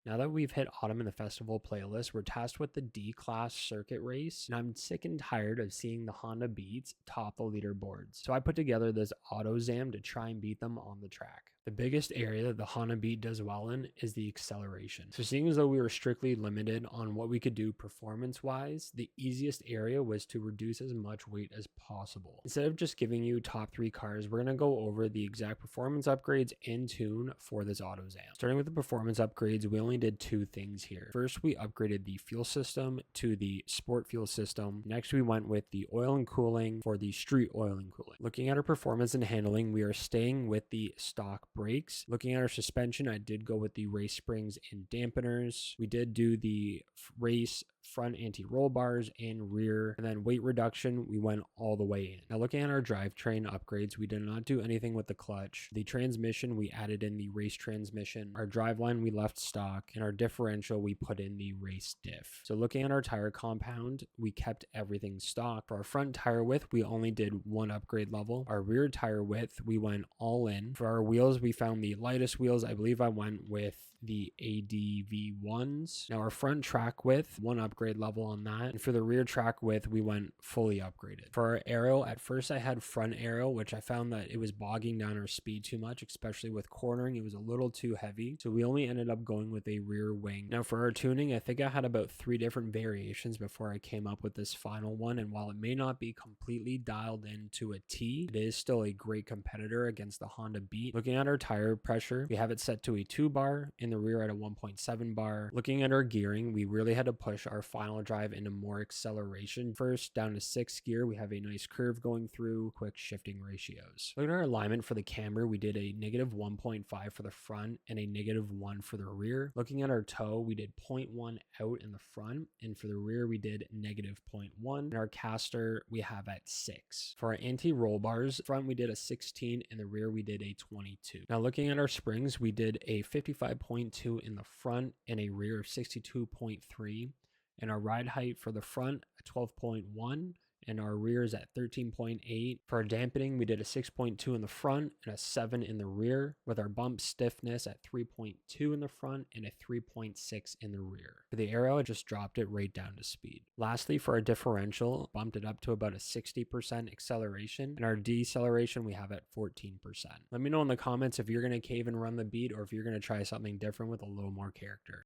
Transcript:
Now that we've hit autumn in the festival playlist, we're tasked with the D-Class circuit race, and I'm sick and tired of seeing the Honda Beats top the leaderboards. So I put together this AutoZam to try and beat them on the track. The biggest area that the Honda Beat does well in is the acceleration. So seeing as though we were strictly limited on what we could do performance-wise, the easiest area was to reduce as much weight as possible. Instead of just giving you top 3 cars, we're going to go over the exact performance upgrades in tune for this AutoZam. Starting with the performance upgrades, we only did 2 things here. First, we upgraded the fuel system to the sport fuel system. Next, we went with the oil and cooling for the street oil and cooling. Looking at our performance and handling, we are staying with the stock brakes. Looking at our suspension, I did go with the race springs and dampeners. We did do the race front anti-roll bars and rear, and then weight reduction, we went all the way in. Now looking at our drivetrain upgrades, we did not do anything with the clutch. The transmission, we added in the race transmission. Our driveline, we left stock, and our differential, we put in the race diff. So looking at our tire compound, we kept everything stock. For our front tire width, we only did 1 upgrade level. Our rear tire width, we went all in. For our wheels, we found the lightest wheels. I believe I went with the ADV ones. Now our front track width, 1 upgrade level on that. And for the rear track width, we went fully upgraded. For our aero, at first I had front aero, which I found that it was bogging down our speed too much, especially with cornering. It was a little too heavy. So we only ended up going with a rear wing. Now for our tuning, I think I had about 3 different variations before I came up with this final one. And while it may not be completely dialed into a T, it is still a great competitor against the Honda Beat. Looking at our tire pressure, we have it set to a 2 bar, in the rear at a 1.7 bar. Looking at our gearing, we really had to push our final drive into more acceleration. First, down to 6th gear, we have a nice curve going through, quick shifting ratios. Looking at our alignment for the camber, we did a -1.5 for the front and a -1 for the rear. Looking at our toe, we did 0.1 out in the front, and for the rear, we did -0.1. And our caster, we have at 6. For our anti-roll bars, front we did a 16, and the rear we did a 22. Now looking at our springs, we did a 55.2 in the front and a rear of 62.3. And our ride height for the front, a 12.1. And our rear is at 13.8. For our dampening, we did a 6.2 in the front and a 7 in the rear, with our bump stiffness at 3.2 in the front and a 3.6 in the rear. For the aero, I just dropped it right down to speed. Lastly, for our differential, bumped it up to about a 60% acceleration, and our deceleration we have at 14%. Let me know in the comments if you're going to cave and run the Beat, or if you're going to try something different with a little more character.